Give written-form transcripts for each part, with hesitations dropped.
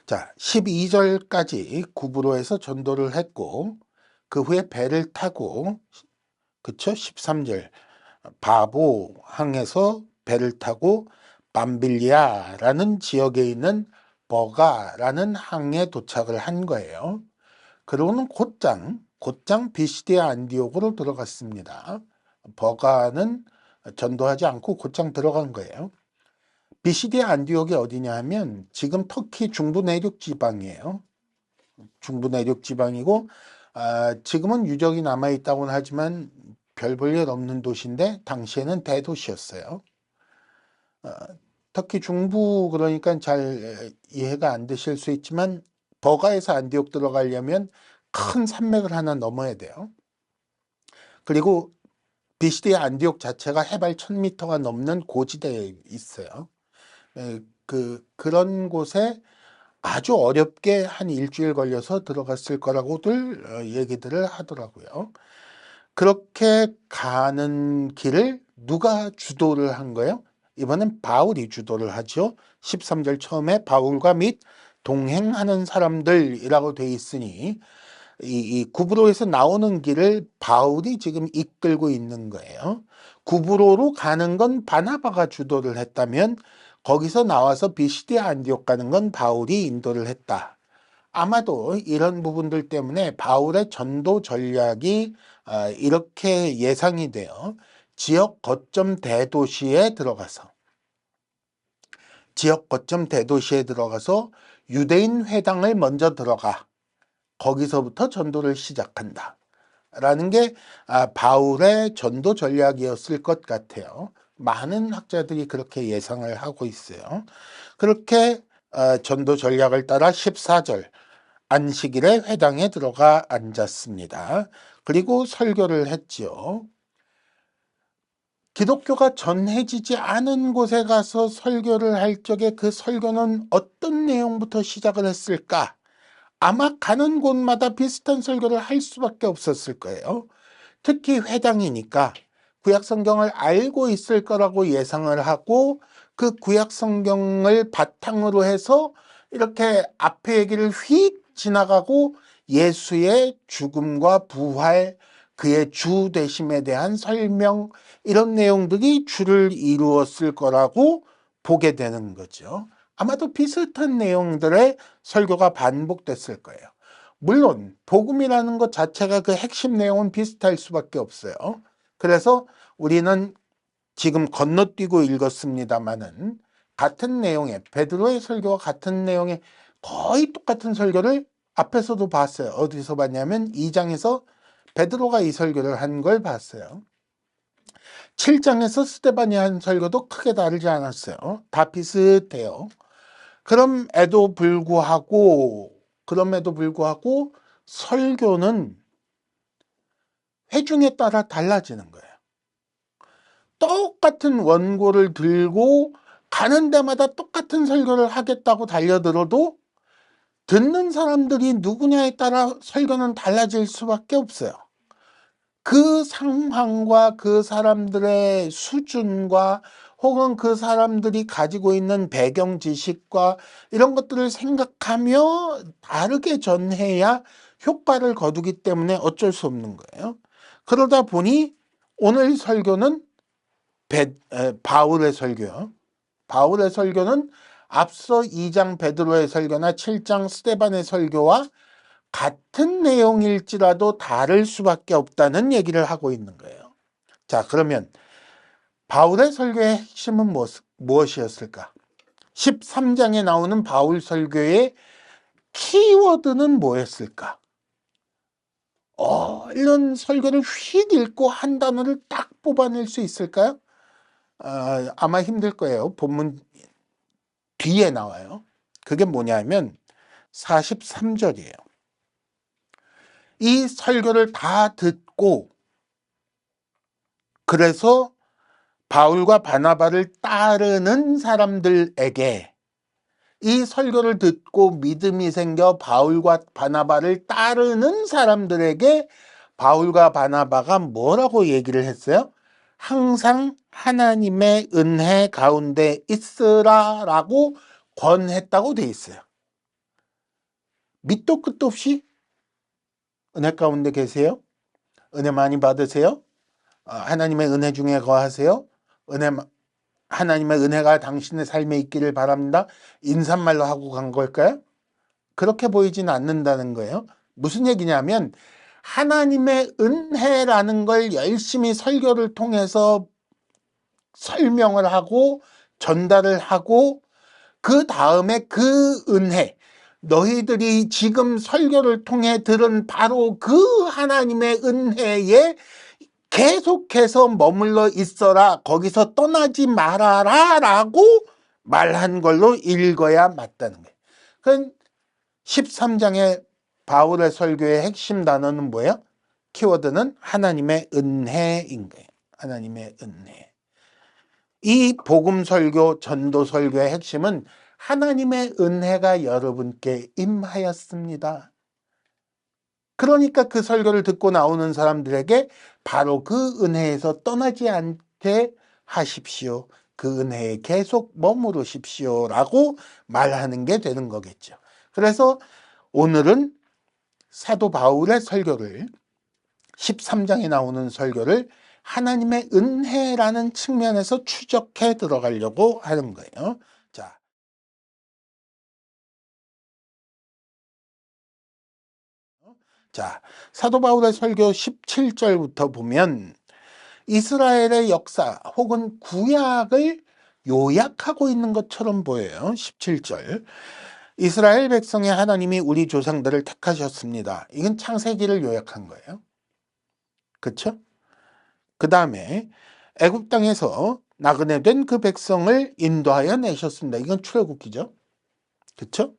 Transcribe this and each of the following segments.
자, 12절까지 구브로에서 전도를 했고, 그 후에 배를 타고, 그쵸? 13절, 바보항에서 배를 타고 밤빌리아라는 지역에 있는 버가라는 항에 도착을 한 거예요. 그러고는 곧장 비시디아 안디옥으로 들어갔습니다. 버가는 전도하지 않고 곧장 들어간 거예요. 비시디아 안디옥이 어디냐 하면 지금 터키 중부 내륙 지방이에요. 중부 내륙 지방이고 지금은 유적이 남아있다고는 하지만 별 볼 일 없는 도시인데 당시에는 대도시였어요. 터키 중부 그러니까 잘 이해가 안 되실 수 있지만 버가에서 안디옥 들어가려면 큰 산맥을 하나 넘어야 돼요. 그리고 비시디아 안디옥 자체가 해발 1000m가 넘는 고지대에 있어요. 그런 곳에 아주 어렵게 한 일주일 걸려서 들어갔을 거라고들 얘기들을 하더라고요. 그렇게 가는 길을 누가 주도를 한 거예요? 이번엔 바울이 주도를 하죠. 13절 처음에 바울과 및 동행하는 사람들이라고 돼 있으니 이 구브로에서 나오는 길을 바울이 지금 이끌고 있는 거예요. 구브로로 가는 건 바나바가 주도를 했다면 거기서 나와서 비시디아 안디옥 가는 건 바울이 인도를 했다. 아마도 이런 부분들 때문에 바울의 전도 전략이 이렇게 예상이 돼요. 지역 거점 대도시에 들어가서 유대인 회당을 먼저 들어가 거기서부터 전도를 시작한다. 라는 게 바울의 전도 전략이었을 것 같아요. 많은 학자들이 그렇게 예상을 하고 있어요. 그렇게 전도 전략을 따라 14절 안식일에 회당에 들어가 앉았습니다. 그리고 설교를 했지요. 기독교가 전해지지 않은 곳에 가서 설교를 할 적에 그 설교는 어떤 내용부터 시작을 했을까? 아마 가는 곳마다 비슷한 설교를 할 수밖에 없었을 거예요. 특히 회당이니까 구약 성경을 알고 있을 거라고 예상을 하고 그 구약 성경을 바탕으로 해서 이렇게 앞에 얘기를 휙 지나가고 예수의 죽음과 부활, 그의 주 되심에 대한 설명 이런 내용들이 주를 이루었을 거라고 보게 되는 거죠. 아마도 비슷한 내용들의 설교가 반복됐을 거예요. 물론 복음이라는 것 자체가 그 핵심 내용은 비슷할 수밖에 없어요. 그래서 우리는 지금 건너뛰고 읽었습니다마는 같은 내용의 베드로의 설교와 같은 내용의 거의 똑같은 설교를 앞에서도 봤어요. 어디서 봤냐면 2장에서 베드로가 이 설교를 한 걸 봤어요. 7장에서 스데반이 한 설교도 크게 다르지 않았어요. 다 비슷해요. 그럼에도 불구하고 설교는 회중에 따라 달라지는 거예요. 똑같은 원고를 들고 가는 데마다 똑같은 설교를 하겠다고 달려들어도 듣는 사람들이 누구냐에 따라 설교는 달라질 수밖에 없어요. 그 상황과 그 사람들의 수준과 혹은 그 사람들이 가지고 있는 배경 지식과 이런 것들을 생각하며 다르게 전해야 효과를 거두기 때문에 어쩔 수 없는 거예요. 그러다 보니 오늘 설교는 바울의 설교요. 바울의 설교는 앞서 2장 베드로의 설교나 7장 스데반의 설교와 같은 내용일지라도 다를 수밖에 없다는 얘기를 하고 있는 거예요. 자, 그러면 바울의 설교의 핵심은 무엇이었을까? 13장에 나오는 바울 설교의 키워드는 뭐였을까? 이런 설교를 휙 읽고 한 단어를 딱 뽑아낼 수 있을까요? 아마 힘들 거예요. 본문 뒤에 나와요. 그게 뭐냐면 43절이에요. 이 설교를 다 듣고 그래서 바울과 바나바를 따르는 사람들에게 이 설교를 듣고 믿음이 생겨 바울과 바나바를 따르는 사람들에게 바울과 바나바가 뭐라고 얘기를 했어요? 항상 하나님의 은혜 가운데 있으라라고 권했다고 돼 있어요. 밑도 끝도 없이 은혜 가운데 계세요? 은혜 많이 받으세요? 하나님의 은혜 중에 거하세요? 하나님의 은혜가 당신의 삶에 있기를 바랍니다. 인사말로 하고 간 걸까요? 그렇게 보이지는 않는다는 거예요. 무슨 얘기냐면 하나님의 은혜라는 걸 열심히 설교를 통해서 설명을 하고 전달을 하고 그 다음에 그 은혜, 너희들이 지금 설교를 통해 들은 바로 그 하나님의 은혜에 계속해서 머물러 있어라, 거기서 떠나지 말아라 라고 말한 걸로 읽어야 맞다는 거예요. 그건 13장의 바울의 설교의 핵심 단어는 뭐예요? 키워드는 하나님의 은혜인 거예요. 하나님의 은혜. 이 복음 설교, 전도 설교의 핵심은 하나님의 은혜가 여러분께 임하였습니다. 그러니까 그 설교를 듣고 나오는 사람들에게 바로 그 은혜에서 떠나지 않게 하십시오. 그 은혜에 계속 머무르십시오 라고 말하는 게 되는 거겠죠. 그래서 오늘은 사도 바울의 설교를 13장에 나오는 설교를 하나님의 은혜라는 측면에서 추적해 들어가려고 하는 거예요. 자, 사도 바울의 설교 17절부터 보면 이스라엘의 역사 혹은 구약을 요약하고 있는 것처럼 보여요. 17절. 이스라엘 백성의 하나님이 우리 조상들을 택하셨습니다. 이건 창세기를 요약한 거예요. 그렇죠? 그 다음에 애굽 땅에서 나그네 된 그 백성을 인도하여 내셨습니다. 이건 출애굽기죠. 그렇죠?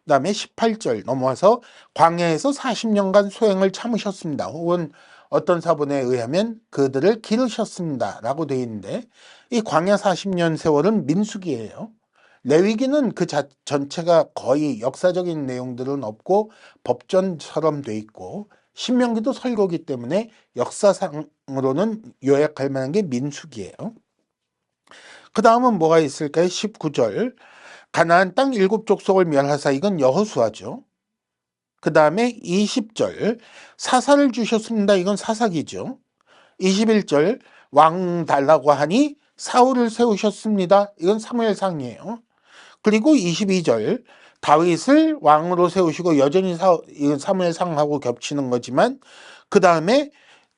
그 다음에 18절 넘어와서 광야에서 40년간 소행을 참으셨습니다. 혹은 어떤 사본에 의하면 그들을 기르셨습니다 라고 되어 있는데 이 광야 40년 세월은 민수기예요. 레위기는 그 전체가 거의 역사적인 내용들은 없고 법전처럼 돼 있고 신명기도 설교기 때문에 역사상으로는 요약할 만한 게 민수기예요. 그 다음은 뭐가 있을까요? 19절 가나안 땅 7족속을 멸하사, 이건 여호수아죠. 그 다음에 20절 사사를 주셨습니다. 이건 사사기죠. 21절 왕 달라고 하니 사울을 세우셨습니다. 이건 사무엘상이에요. 그리고 22절 다윗을 왕으로 세우시고, 여전히 이건 사무엘상하고 겹치는 거지만 그 다음에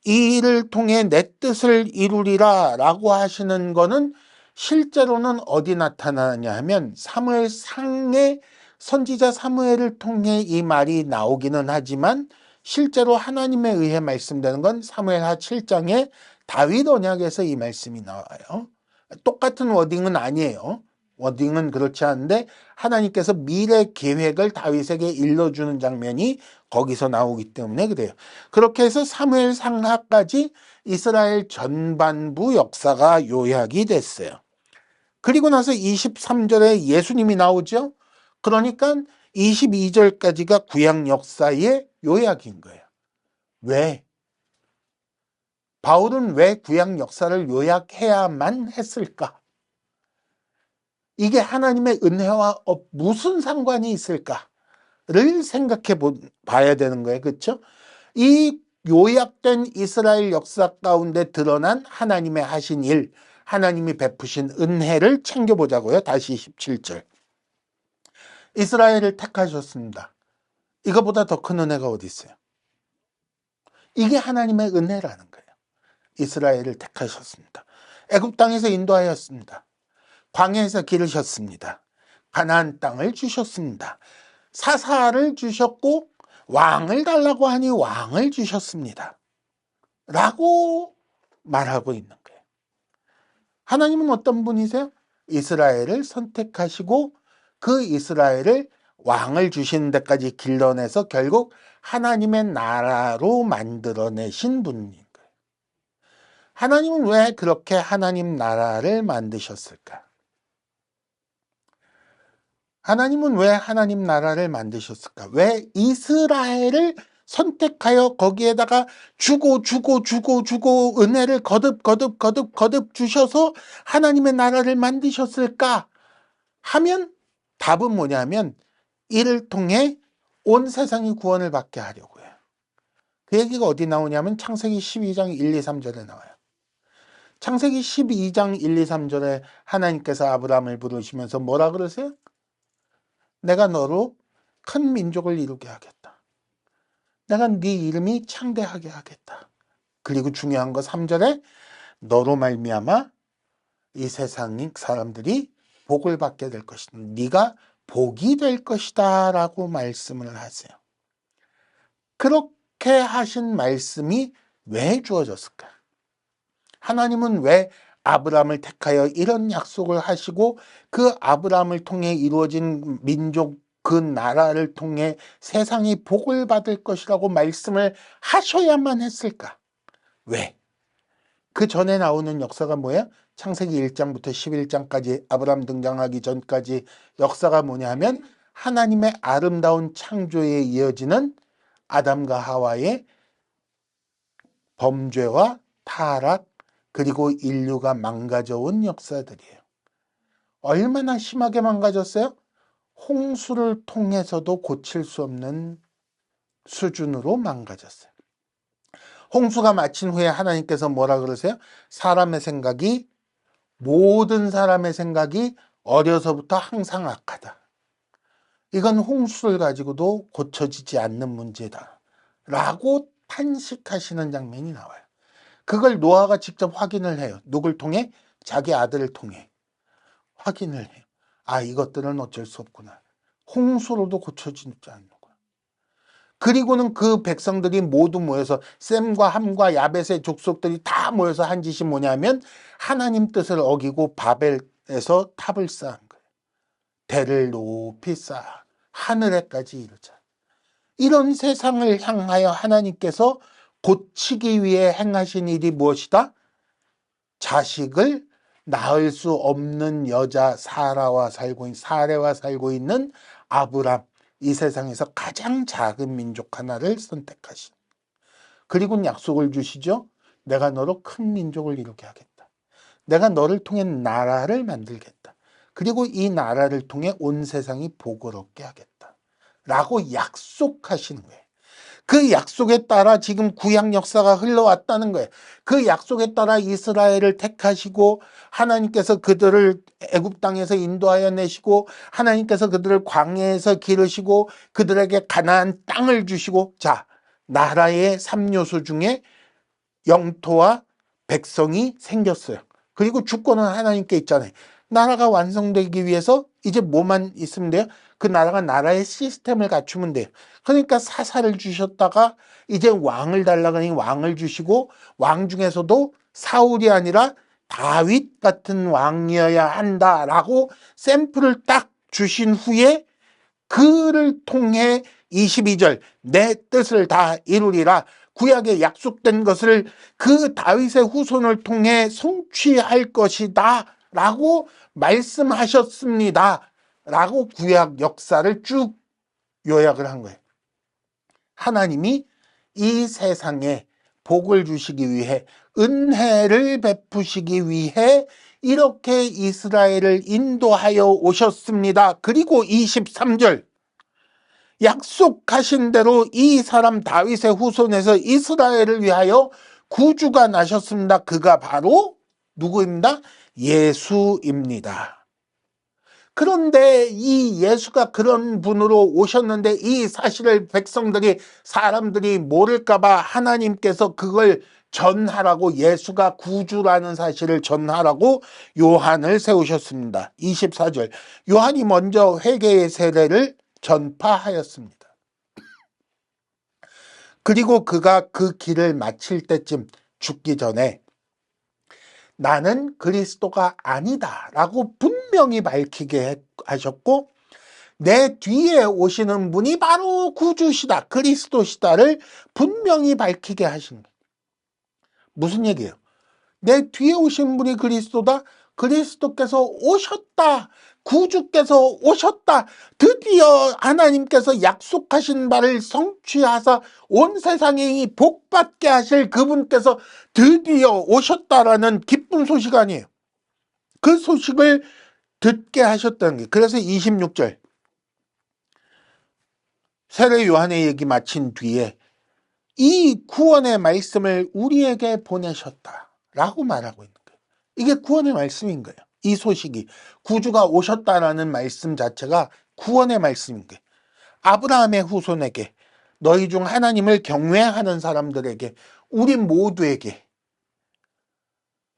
이 일을 통해 내 뜻을 이루리라 라고 하시는 거는 실제로는 어디 나타나냐 하면 사무엘상의 선지자 사무엘을 통해 이 말이 나오기는 하지만 실제로 하나님에 의해 말씀되는 건 사무엘하 7장에 다윗 언약에서 이 말씀이 나와요. 똑같은 워딩은 아니에요. 워딩은 그렇지 않은데 하나님께서 미래 계획을 다윗에게 일러주는 장면이 거기서 나오기 때문에 그래요. 그렇게 해서 사무엘상하까지 이스라엘 전반부 역사가 요약이 됐어요. 그리고 나서 23절에 예수님이 나오죠. 그러니까 22절까지가 구약 역사의 요약인 거예요. 왜? 바울은 왜 구약 역사를 요약해야만 했을까? 이게 하나님의 은혜와 무슨 상관이 있을까를 생각해 봐야 되는 거예요. 그렇죠? 이 요약된 이스라엘 역사 가운데 드러난 하나님의 하신 일, 하나님이 베푸신 은혜를 챙겨보자고요. 다시 17절. 이스라엘을 택하셨습니다. 이거보다 더 큰 은혜가 어디 있어요? 이게 하나님의 은혜라는 거예요. 이스라엘을 택하셨습니다. 애굽 땅에서 인도하였습니다. 광야에서 기르셨습니다. 가나안 땅을 주셨습니다. 사사를 주셨고 왕을 달라고 하니 왕을 주셨습니다. 라고 말하고 있는 거예요. 하나님은 어떤 분이세요? 이스라엘을 선택하시고 그 이스라엘을 왕을 주시는 데까지 길러내서 결국 하나님의 나라로 만들어내신 분인 거예요. 하나님은 왜 그렇게 하나님 나라를 만드셨을까? 하나님은 왜 하나님 나라를 만드셨을까? 왜 이스라엘을 선택하여 거기에다가 주고 은혜를 거듭 주셔서 하나님의 나라를 만드셨을까 하면 답은 뭐냐면 이를 통해 온 세상이 구원을 받게 하려고 해요. 그 얘기가 어디 나오냐면 창세기 12장 1, 2, 3절에 나와요. 창세기 12장 1, 2, 3절에 하나님께서 아브라함을 부르시면서 뭐라 그러세요? 내가 너로 큰 민족을 이루게 하겠다. 내가 네 이름이 창대하게 하겠다. 그리고 중요한 거 3절에 너로 말미암아 이 세상 사람들이 복을 받게 될 것이다. 네가 복이 될 것이다 라고 말씀을 하세요. 그렇게 하신 말씀이 왜 주어졌을까? 하나님은 왜 아브라함을 택하여 이런 약속을 하시고 그 아브라함을 통해 이루어진 민족 그 나라를 통해 세상이 복을 받을 것이라고 말씀을 하셔야만 했을까? 왜? 그 전에 나오는 역사가 뭐예요? 창세기 1장부터 11장까지 아브라함 등장하기 전까지 역사가 뭐냐면 하나님의 아름다운 창조에 이어지는 아담과 하와의 범죄와 타락 그리고 인류가 망가져온 역사들이에요. 얼마나 심하게 망가졌어요? 홍수를 통해서도 고칠 수 없는 수준으로 망가졌어요. 홍수가 마친 후에 하나님께서 뭐라 그러세요? 모든 사람의 생각이 어려서부터 항상 악하다. 이건 홍수를 가지고도 고쳐지지 않는 문제다. 라고 탄식하시는 장면이 나와요. 그걸 노아가 직접 확인을 해요. 누굴 통해? 자기 아들을 통해 확인을 해요. 아, 이것들은 어쩔 수 없구나. 홍수로도 고쳐지지 않는구나. 그리고는 그 백성들이 모두 모여서 셈과 함과 야벳의 족속들이 다 모여서 한 짓이 뭐냐면 하나님 뜻을 어기고 바벨에서 탑을 쌓은 거예요. 대를 높이 쌓아 하늘에까지 이르자. 이런 세상을 향하여 하나님께서 고치기 위해 행하신 일이 무엇이다? 자식을 낳을 수 없는 여자 사레와 살고 있는 아브람, 이 세상에서 가장 작은 민족 하나를 선택하신. 그리고 약속을 주시죠. 내가 너로 큰 민족을 이루게 하겠다. 내가 너를 통해 나라를 만들겠다. 그리고 이 나라를 통해 온 세상이 복을 얻게 하겠다. 라고 약속하시는 거예요. 그 약속에 따라 지금 구약 역사가 흘러왔다는 거예요. 그 약속에 따라 이스라엘을 택하시고 하나님께서 그들을 애굽 땅에서 인도하여 내시고 하나님께서 그들을 광야에서 기르시고 그들에게 가나안 땅을 주시고 자, 나라의 3요소 중에 영토와 백성이 생겼어요. 그리고 주권은 하나님께 있잖아요. 나라가 완성되기 위해서 이제 뭐만 있으면 돼요? 그 나라가 나라의 시스템을 갖추면 돼요. 그러니까 사사를 주셨다가 이제 왕을 달라고 하니 왕을 주시고 왕 중에서도 사울이 아니라 다윗 같은 왕이어야 한다라고 샘플을 딱 주신 후에 그를 통해 22절 내 뜻을 다 이루리라 구약에 약속된 것을 그 다윗의 후손을 통해 성취할 것이다 라고 말씀하셨습니다 라고 구약 역사를 쭉 요약을 한 거예요. 하나님이 이 세상에 복을 주시기 위해 은혜를 베푸시기 위해 이렇게 이스라엘을 인도하여 오셨습니다. 그리고 23절 약속하신 대로 이 사람 다윗의 후손에서 이스라엘을 위하여 구주가 나셨습니다. 그가 바로 누구입니다? 예수입니다. 그런데 이 예수가 그런 분으로 오셨는데 이 사실을 사람들이 모를까봐 하나님께서 그걸 전하라고 예수가 구주라는 사실을 전하라고 요한을 세우셨습니다. 24절 요한이 먼저 회개의 세례를 전파하였습니다. 그리고 그가 그 길을 마칠 때쯤 죽기 전에 나는 그리스도가 아니다 라고 분명히 밝히게 하셨고 내 뒤에 오시는 분이 바로 구주시다 그리스도시다를 분명히 밝히게 하신 거예요. 무슨 얘기예요? 내 뒤에 오신 분이 그리스도다. 그리스도께서 오셨다. 구주께서 오셨다. 드디어 하나님께서 약속하신 바를 성취하사 온 세상이 복받게 하실 그분께서 드디어 오셨다라는 기쁜 소식 아니에요. 그 소식을 듣게 하셨다는 게. 그래서 26절 세례 요한의 얘기 마친 뒤에 이 구원의 말씀을 우리에게 보내셨다라고 말하고 있는 거예요. 이게 구원의 말씀인 거예요. 이 소식이 구주가 오셨다라는 말씀 자체가 구원의 말씀인 거예요. 아브라함의 후손에게, 너희 중 하나님을 경외하는 사람들에게, 우리 모두에게,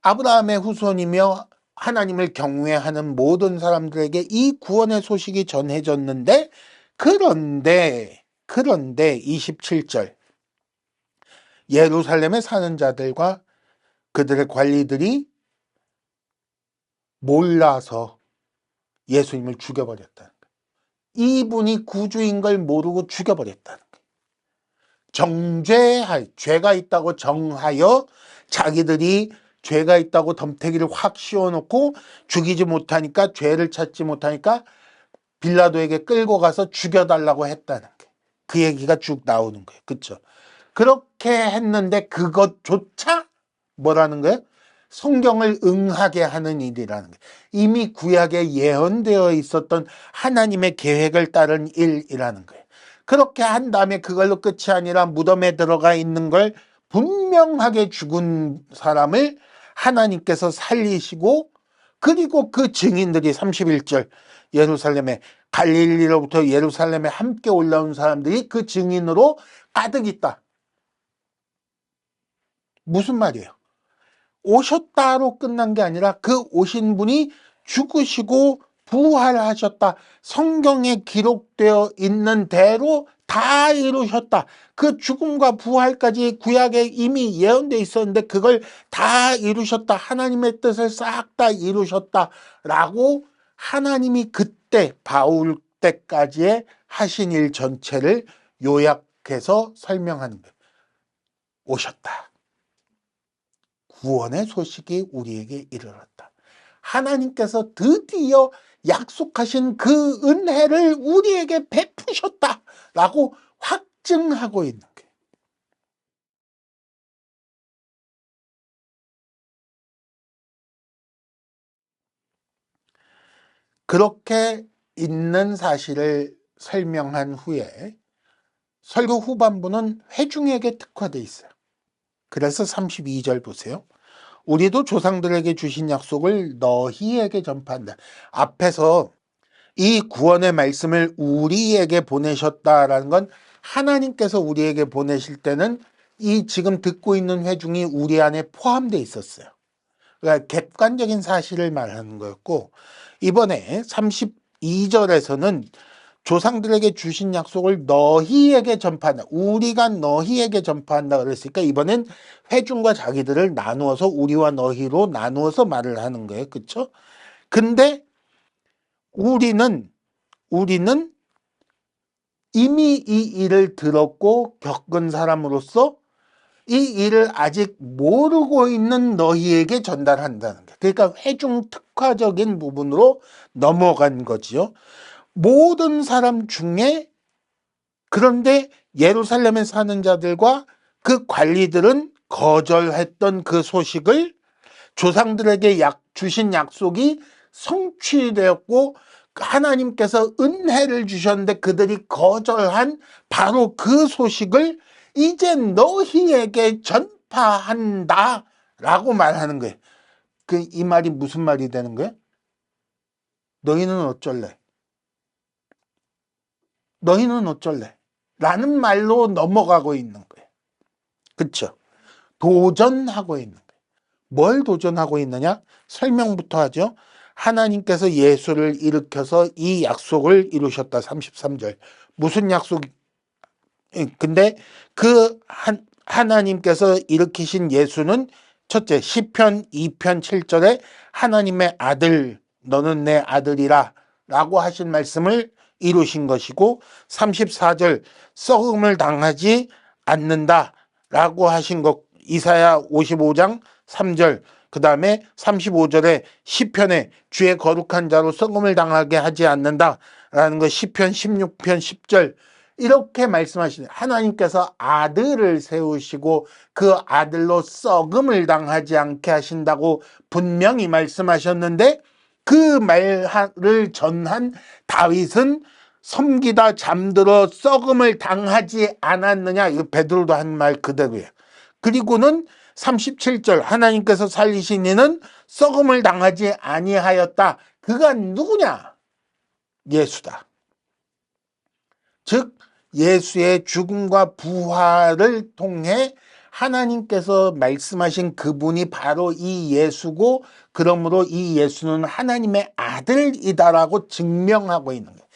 아브라함의 후손이며 하나님을 경외하는 모든 사람들에게 이 구원의 소식이 전해졌는데, 그런데 27절 예루살렘에 사는 자들과 그들의 관리들이 몰라서 예수님을 죽여버렸다는 거예요. 이분이 구주인 걸 모르고 죽여버렸다는 거예요. 죄가 있다고 정하여 자기들이 죄가 있다고 덤태기를 확 씌워놓고 죽이지 못하니까, 죄를 찾지 못하니까 빌라도에게 끌고 가서 죽여달라고 했다는 거예요. 그 얘기가 쭉 나오는 거예요. 그렇죠? 그렇게 했는데 그것조차 뭐라는 거예요? 성경을 응하게 하는 일이라는 거예요. 이미 구약에 예언되어 있었던 하나님의 계획을 따른 일이라는 거예요. 그렇게 한 다음에 그걸로 끝이 아니라 무덤에 들어가 있는 걸 분명하게 죽은 사람을 하나님께서 살리시고, 그리고 그 증인들이 31절 예루살렘에, 갈릴리로부터 예루살렘에 함께 올라온 사람들이 그 증인으로 가득 있다. 무슨 말이에요? 오셨다로 끝난 게 아니라 그 오신 분이 죽으시고 부활하셨다. 성경에 기록되어 있는 대로 다 이루셨다. 그 죽음과 부활까지 구약에 이미 예언되어 있었는데 그걸 다 이루셨다. 하나님의 뜻을 싹 다 이루셨다. 라고 하나님이 그때 바울 때까지의 하신 일 전체를 요약해서 설명하는 거예요. 오셨다. 구원의 소식이 우리에게 이르렀다. 하나님께서 드디어 약속하신 그 은혜를 우리에게 베푸셨다라고 확증하고 있는 거예요. 그렇게 있는 사실을 설명한 후에 설교 후반부는 회중에게 특화되어 있어요. 그래서 32절 보세요. 우리도 조상들에게 주신 약속을 너희에게 전파한다. 앞에서 이 구원의 말씀을 우리에게 보내셨다라는 건 하나님께서 우리에게 보내실 때는 이 지금 듣고 있는 회중이 우리 안에 포함되어 있었어요. 그러니까 객관적인 사실을 말하는 거였고, 이번에 32절에서는 조상들에게 주신 약속을 너희에게 전파한다. 우리가 너희에게 전파한다 그랬으니까 이번엔 회중과 자기들을 나누어서 우리와 너희로 나누어서 말을 하는 거예요. 그렇죠? 근데 우리는 이미 이 일을 들었고 겪은 사람으로서 이 일을 아직 모르고 있는 너희에게 전달한다는 거예요. 그러니까 회중 특화적인 부분으로 넘어간 거지요. 모든 사람 중에, 그런데 예루살렘에 사는 자들과 그 관리들은 거절했던 그 소식을, 조상들에게 주신 약속이 성취되었고 하나님께서 은혜를 주셨는데 그들이 거절한 바로 그 소식을 이제 너희에게 전파한다 라고 말하는 거예요. 이 말이 무슨 말이 되는 거예요? 너희는 어쩔래? 너희는 어쩔래? 라는 말로 넘어가고 있는 거예요. 그렇죠? 도전하고 있는 거예요. 뭘 도전하고 있느냐? 설명부터 하죠. 하나님께서 예수를 일으켜서 이 약속을 이루셨다. 33절. 무슨 약속? 근데 하나님께서 일으키신 예수는 첫째, 시편 2편 7절에 하나님의 아들, 너는 내 아들이라 라고 하신 말씀을 이루신 것이고, 34절 썩음을 당하지 않는다 라고 하신 것, 이사야 55장 3절, 그 다음에 35절에 시편에 주의 거룩한 자로 썩음을 당하게 하지 않는다 라는 것, 시편 16편 10절 이렇게 말씀하시는, 하나님께서 아들을 세우시고 그 아들로 썩음을 당하지 않게 하신다고 분명히 말씀하셨는데, 그 말을 전한 다윗은 섬기다 잠들어 썩음을 당하지 않았느냐. 이거 베드로도 한 말 그대로예요. 그리고는 37절 하나님께서 살리신 이는 썩음을 당하지 아니하였다. 그가 누구냐? 예수다. 즉 예수의 죽음과 부활을 통해 하나님께서 말씀하신 그분이 바로 이 예수고, 그러므로 이 예수는 하나님의 아들이다라고 증명하고 있는 거예요.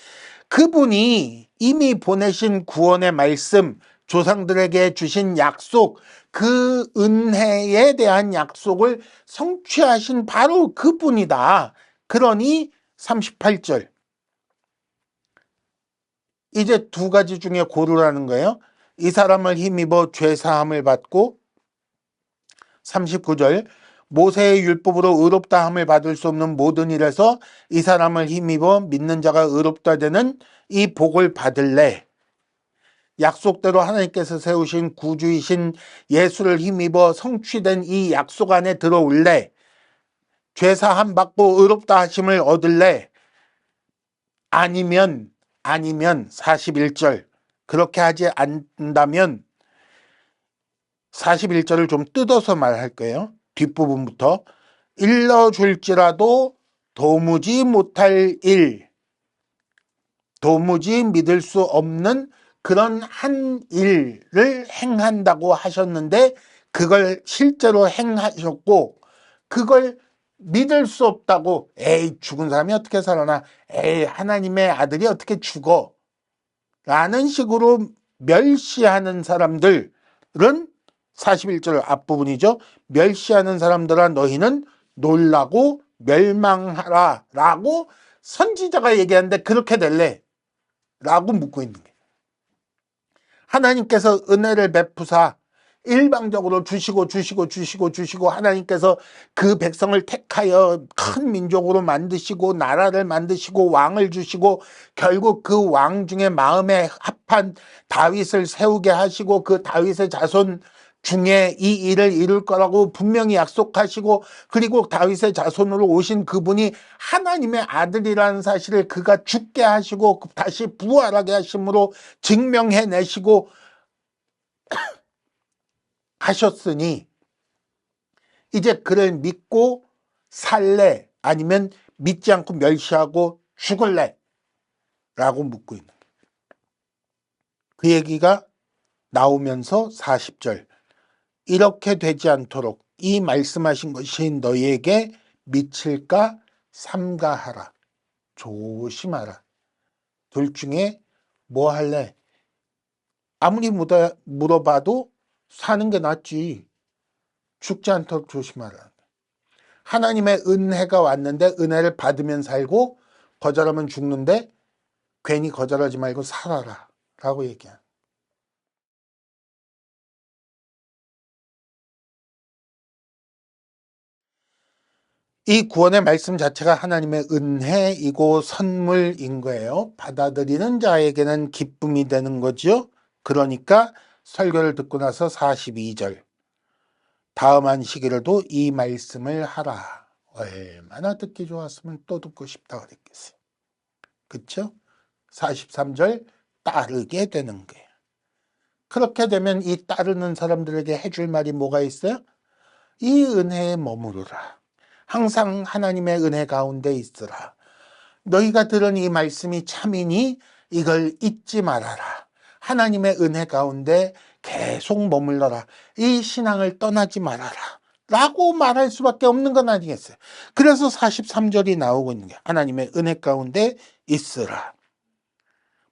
그분이 이미 보내신 구원의 말씀, 조상들에게 주신 약속, 그 은혜에 대한 약속을 성취하신 바로 그분이다. 그러니 38절 이제 두 가지 중에 고르라는 거예요. 이 사람을 힘입어 죄사함을 받고, 39절 모세의 율법으로 의롭다함을 받을 수 없는 모든 일에서 이 사람을 힘입어 믿는 자가 의롭다 되는 이 복을 받을래. 약속대로 하나님께서 세우신 구주이신 예수를 힘입어 성취된 이 약속 안에 들어올래. 죄사함 받고 의롭다 하심을 얻을래. 아니면 41절 그렇게 하지 않는다면, 41절을 좀 뜯어서 말할 거예요. 뒷부분부터 일러줄지라도 도무지 못할 일, 도무지 믿을 수 없는 그런 한 일을 행한다고 하셨는데 그걸 실제로 행하셨고, 그걸 믿을 수 없다고, 에이 죽은 사람이 어떻게 살아나, 에이 하나님의 아들이 어떻게 죽어 라는 식으로 멸시하는 사람들은, 41절 앞부분이죠. 멸시하는 사람들아 너희는 놀라고 멸망하라 라고 선지자가 얘기하는데 그렇게 될래? 라고 묻고 있는 거예요. 하나님께서 은혜를 베푸사 일방적으로 주시고 하나님께서 그 백성을 택하여 큰 민족으로 만드시고 나라를 만드시고 왕을 주시고, 결국 그 왕 중에 마음에 합한 다윗을 세우게 하시고 그 다윗의 자손 중에 이 일을 이룰 거라고 분명히 약속하시고, 그리고 다윗의 자손으로 오신 그분이 하나님의 아들이라는 사실을 그가 죽게 하시고 다시 부활하게 하심으로 증명해내시고 하셨으니 이제 그를 믿고 살래? 아니면 믿지 않고 멸시하고 죽을래? 라고 묻고 있는 거예요. 그 얘기가 나오면서 40절 이렇게 되지 않도록 이 말씀하신 것이 너희에게 미칠까 삼가하라. 조심하라. 둘 중에 뭐 할래? 아무리 물어봐도 사는 게 낫지. 죽지 않도록 조심하라. 하나님의 은혜가 왔는데 은혜를 받으면 살고, 거절하면 죽는데 괜히 거절하지 말고 살아라 라고 얘기한. 이 구원의 말씀 자체가 하나님의 은혜이고 선물인 거예요. 받아들이는 자에게는 기쁨이 되는 거죠. 그러니까 설교를 듣고 나서 42절 다음 한 시기로도 이 말씀을 하라. 얼마나 듣기 좋았으면 또 듣고 싶다 그랬겠어요. 그렇죠? 43절 따르게 되는 거예요. 그렇게 되면 이 따르는 사람들에게 해줄 말이 뭐가 있어요? 이 은혜에 머무르라. 항상 하나님의 은혜 가운데 있으라. 너희가 들은 이 말씀이 참이니 이걸 잊지 말아라. 하나님의 은혜 가운데 계속 머물러라. 이 신앙을 떠나지 말아라. 라고 말할 수밖에 없는 건 아니겠어요. 그래서 43절이 나오고 있는 게 하나님의 은혜 가운데 있으라.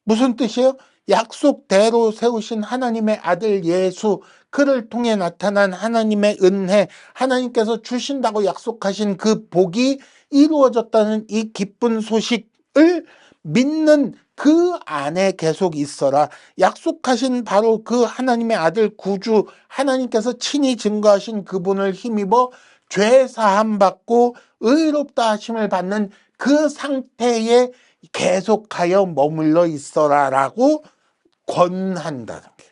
무슨 뜻이에요? 약속대로 세우신 하나님의 아들 예수, 그를 통해 나타난 하나님의 은혜, 하나님께서 주신다고 약속하신 그 복이 이루어졌다는 이 기쁜 소식을 믿는 그 안에 계속 있어라. 약속하신 바로 그 하나님의 아들 구주, 하나님께서 친히 증거하신 그분을 힘입어 죄 사함 받고 의롭다 하심을 받는 그 상태에 계속하여 머물러 있어라라고 권한다는 게,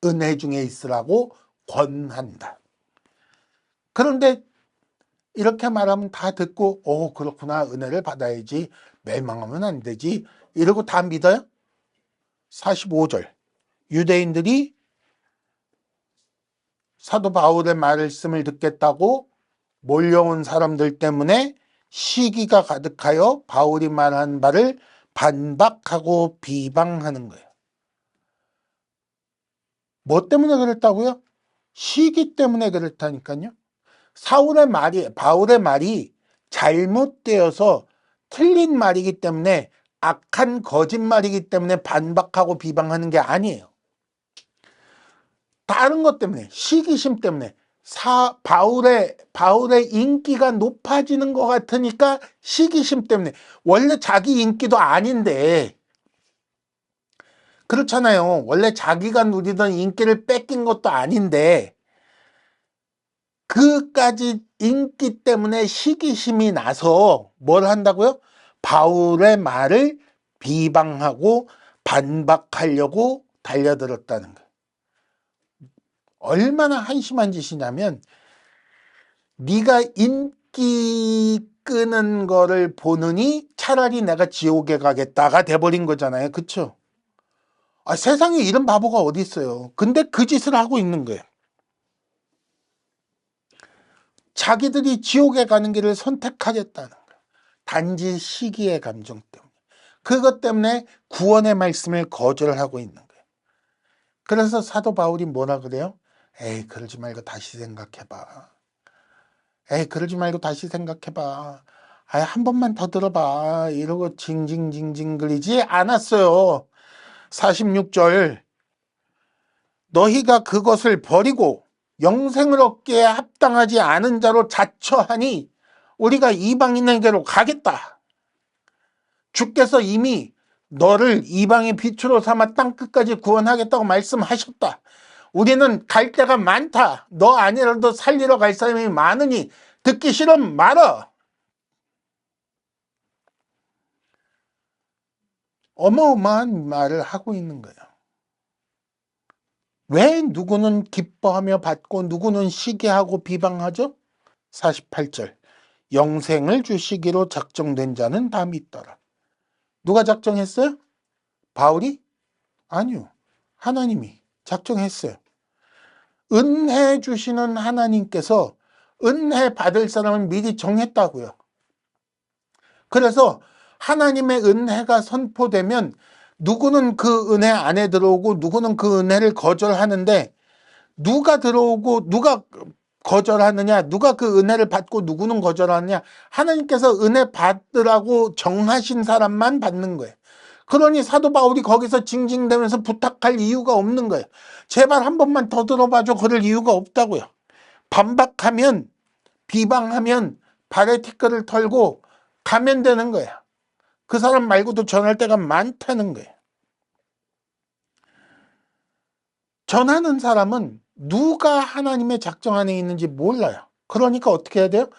은혜 중에 있으라고 권한다. 그런데 이렇게 말하면 다 듣고 그렇구나, 은혜를 받아야지, 멸망하면 안 되지. 이러고 다 믿어요? 45절. 유대인들이 사도 바울의 말씀을 듣겠다고 몰려온 사람들 때문에 시기가 가득하여 바울이 말한 바를 반박하고 비방하는 거예요. 뭐 때문에 그랬다고요? 시기 때문에 그랬다니까요. 바울의 말이 잘못되어서 틀린 말이기 때문에, 악한 거짓말이기 때문에 반박하고 비방하는 게 아니에요. 다른 것 때문에, 시기심 때문에, 바울의 인기가 높아지는 것 같으니까 시기심 때문에. 원래 자기 인기도 아닌데, 그렇잖아요. 원래 자기가 누리던 인기를 뺏긴 것도 아닌데, 그까지 인기 때문에 시기심이 나서 뭘 한다고요? 바울의 말을 비방하고 반박하려고 달려들었다는 거예요. 얼마나 한심한 짓이냐면, 네가 인기 끄는 거를 보느니 차라리 내가 지옥에 가겠다가 돼버린 거잖아요. 그쵸? 세상에 이런 바보가 어디 있어요. 근데 그 짓을 하고 있는 거예요. 자기들이 지옥에 가는 길을 선택하겠다는 거예요. 단지 시기의 감정 때문에. 그것 때문에 구원의 말씀을 거절하고 있는 거예요. 그래서 사도 바울이 뭐라 그래요? 에이, 그러지 말고 다시 생각해봐. 그러지 말고 다시 생각해봐. 한 번만 더 들어봐. 이러고 징징징징 거리지 않았어요. 46절. 너희가 그것을 버리고 영생을 얻기에 합당하지 않은 자로 자처하니 우리가 이방인에게로 가겠다. 주께서 이미 너를 이방의 빛으로 삼아 땅끝까지 구원하겠다고 말씀하셨다. 우리는 갈 데가 많다. 너 아니라도 살리러 갈 사람이 많으니 듣기 싫으면 말어. 어마어마한 말을 하고 있는 거예요. 왜 누구는 기뻐하며 받고 누구는 시기하고 비방하죠? 48절. 영생을 주시기로 작정된 자는 다 믿더라. 누가 작정했어요? 바울이? 아니요. 하나님이 작정했어요. 은혜 주시는 하나님께서 은혜 받을 사람을 미리 정했다고요. 그래서 하나님의 은혜가 선포되면 누구는 그 은혜 안에 들어오고 누구는 그 은혜를 거절하는데, 누가 들어오고 누가 거절하느냐, 누가 그 은혜를 받고 누구는 거절하느냐, 하나님께서 은혜 받으라고 정하신 사람만 받는 거예요. 그러니 사도 바울이 거기서 징징대면서 부탁할 이유가 없는 거예요. 제발 한 번만 더 들어봐줘. 그럴 이유가 없다고요. 반박하면, 비방하면 발에 티끌을 털고 가면 되는 거야. 그 사람 말고도 전할 때가 많다는 거예요. 전하는 사람은 누가 하나님의 작정 안에 있는지 몰라요. 그러니까 어떻게 해야 돼요?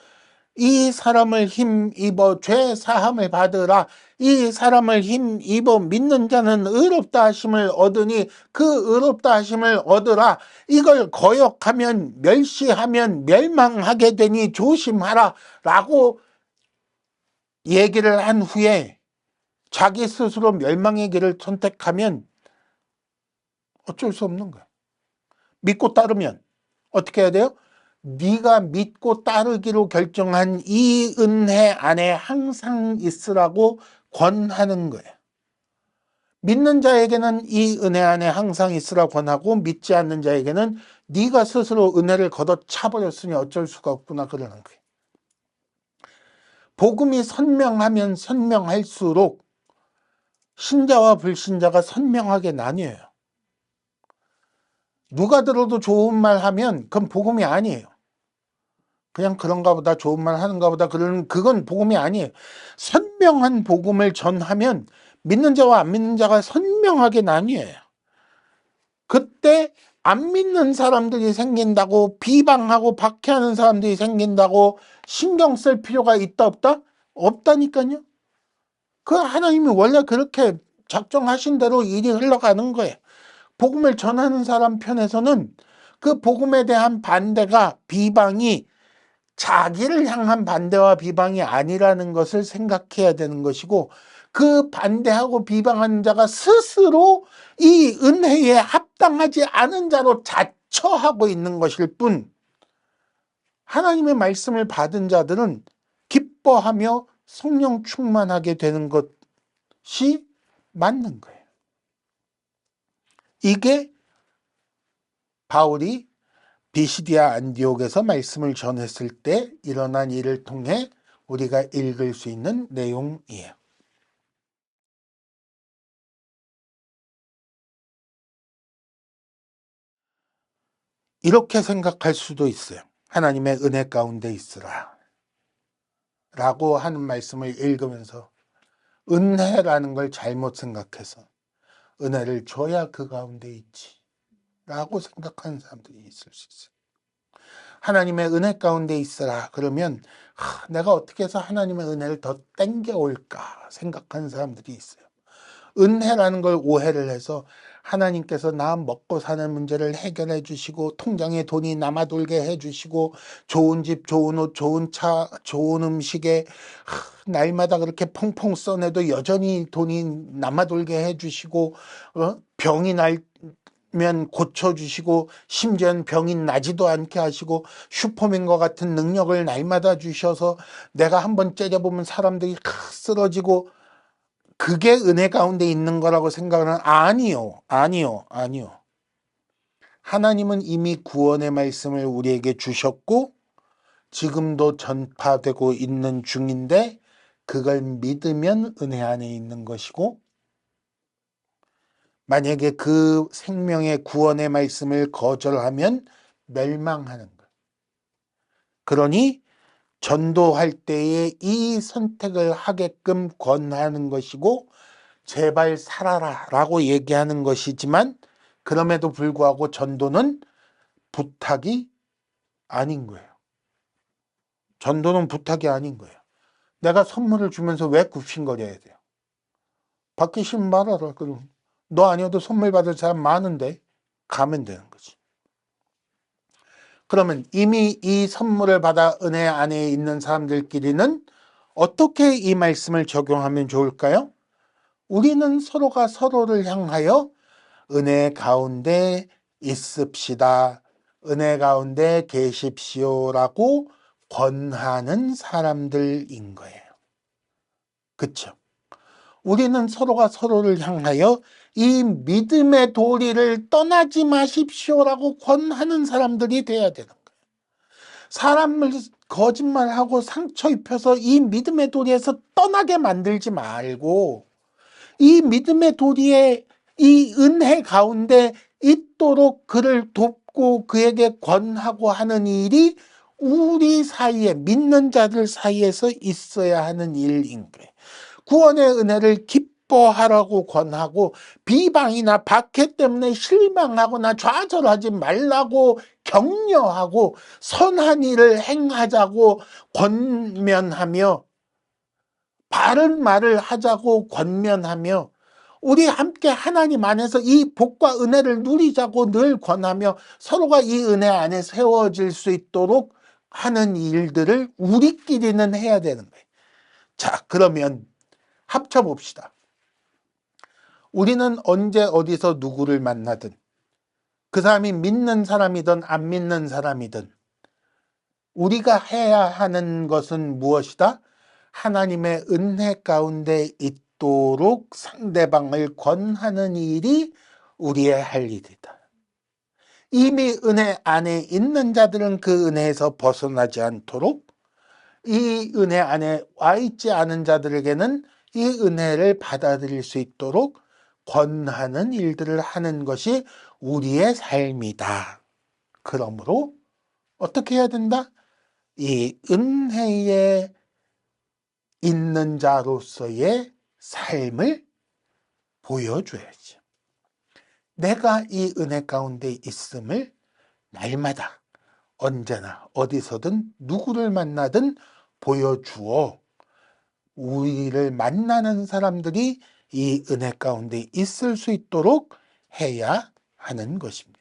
이 사람을 힘입어 죄 사함을 받으라. 이 사람을 힘입어 믿는 자는 의롭다 하심을 얻으니 그 의롭다 하심을 얻으라. 이걸 거역하면, 멸시하면 멸망하게 되니 조심하라 라고 얘기를 한 후에 자기 스스로 멸망의 길을 선택하면 어쩔 수 없는 거야. 믿고 따르면 어떻게 해야 돼요? 네가 믿고 따르기로 결정한 이 은혜 안에 항상 있으라고 권하는 거예요. 믿는 자에게는 이 은혜 안에 항상 있으라 권하고, 믿지 않는 자에게는 네가 스스로 은혜를 걷어차버렸으니 어쩔 수가 없구나 그러는 거예요. 복음이 선명하면 선명할수록 신자와 불신자가 선명하게 나뉘어요. 누가 들어도 좋은 말 하면 그건 복음이 아니에요. 그냥 그런가 보다, 좋은 말 하는가 보다, 그건 복음이 아니에요. 선명한 복음을 전하면 믿는 자와 안 믿는 자가 선명하게 나뉘어요. 그때 안 믿는 사람들이 생긴다고, 비방하고 박해하는 사람들이 생긴다고 신경 쓸 필요가 있다 없다? 없다니까요. 그 하나님이 원래 그렇게 작정하신 대로 일이 흘러가는 거예요. 복음을 전하는 사람 편에서는 그 복음에 대한 반대가, 비방이 자기를 향한 반대와 비방이 아니라는 것을 생각해야 되는 것이고, 그 반대하고 비방하는 자가 스스로 이 은혜에 합당하지 않은 자로 자처하고 있는 것일 뿐, 하나님의 말씀을 받은 자들은 기뻐하며 성령 충만하게 되는 것이 맞는 거예요. 이게 바울이 비시디아 안디옥에서 말씀을 전했을 때 일어난 일을 통해 우리가 읽을 수 있는 내용이에요. 이렇게 생각할 수도 있어요. 하나님의 은혜 가운데 있으라 라고 하는 말씀을 읽으면서 은혜라는 걸 잘못 생각해서 은혜를 줘야 그 가운데 있지 라고 생각하는 사람들이 있을 수 있어요. 하나님의 은혜 가운데 있으라 그러면 내가 어떻게 해서 하나님의 은혜를 더 땡겨올까 생각하는 사람들이 있어요. 은혜라는 걸 오해를 해서 하나님께서 나 먹고 사는 문제를 해결해 주시고 통장에 돈이 남아돌게 해 주시고 좋은 집, 좋은 옷, 좋은 차, 좋은 음식에 날마다 그렇게 펑펑 써내도 여전히 돈이 남아돌게 해 주시고 병이 날면 고쳐주시고 심지어는 병이 나지도 않게 하시고 슈퍼맨과 같은 능력을 날마다 주셔서 내가 한번 째려보면 사람들이 쓰러지고 그게 은혜 가운데 있는 거라고 생각하는 아니요. 하나님은 이미 구원의 말씀을 우리에게 주셨고 지금도 전파되고 있는 중인데 그걸 믿으면 은혜 안에 있는 것이고 만약에 그 생명의 구원의 말씀을 거절하면 멸망하는 거예요. 그러니 전도할 때에 이 선택을 하게끔 권하는 것이고 제발 살아라 라고 얘기하는 것이지만 그럼에도 불구하고 전도는 부탁이 아닌 거예요. 전도는 부탁이 아닌 거예요. 내가 선물을 주면서 왜 굽신거려야 돼요? 받기 싫으면 말아라. 그럼 너 아니어도 선물 받을 사람 많은데 가면 되는 거지. 그러면 이미 이 선물을 받아 은혜 안에 있는 사람들끼리는 어떻게 이 말씀을 적용하면 좋을까요? 우리는 서로가 서로를 향하여 은혜 가운데 있읍시다. 은혜 가운데 계십시오라고 권하는 사람들인 거예요. 그렇죠? 우리는 서로가 서로를 향하여 이 믿음의 도리를 떠나지 마십시오라고 권하는 사람들이 돼야 되는 거예요. 사람을 거짓말하고 상처 입혀서 이 믿음의 도리에서 떠나게 만들지 말고 이 믿음의 도리에 이 은혜 가운데 있도록 그를 돕고 그에게 권하고 하는 일이 우리 사이에 믿는 자들 사이에서 있어야 하는 일인 거예요. 구원의 은혜를 기뻐하라고 권하고 비방이나 박해 때문에 실망하거나 좌절하지 말라고 격려하고 선한 일을 행하자고 권면하며 바른 말을 하자고 권면하며 우리 함께 하나님 안에서 이 복과 은혜를 누리자고 늘 권하며 서로가 이 은혜 안에 세워질 수 있도록 하는 일들을 우리끼리는 해야 되는 거예요. 자, 그러면 합쳐봅시다. 우리는 언제 어디서 누구를 만나든 그 사람이 믿는 사람이든 안 믿는 사람이든 우리가 해야 하는 것은 무엇이다? 하나님의 은혜 가운데 있도록 상대방을 권하는 일이 우리의 할 일이다. 이미 은혜 안에 있는 자들은 그 은혜에서 벗어나지 않도록 이 은혜 안에 와 있지 않은 자들에게는 이 은혜를 받아들일 수 있도록 권하는 일들을 하는 것이 우리의 삶이다. 그러므로 어떻게 해야 된다? 이 은혜에 있는 자로서의 삶을 보여줘야지. 내가 이 은혜 가운데 있음을 날마다 언제나 어디서든 누구를 만나든 보여주어 우리를 만나는 사람들이 이 은혜 가운데 있을 수 있도록 해야 하는 것입니다.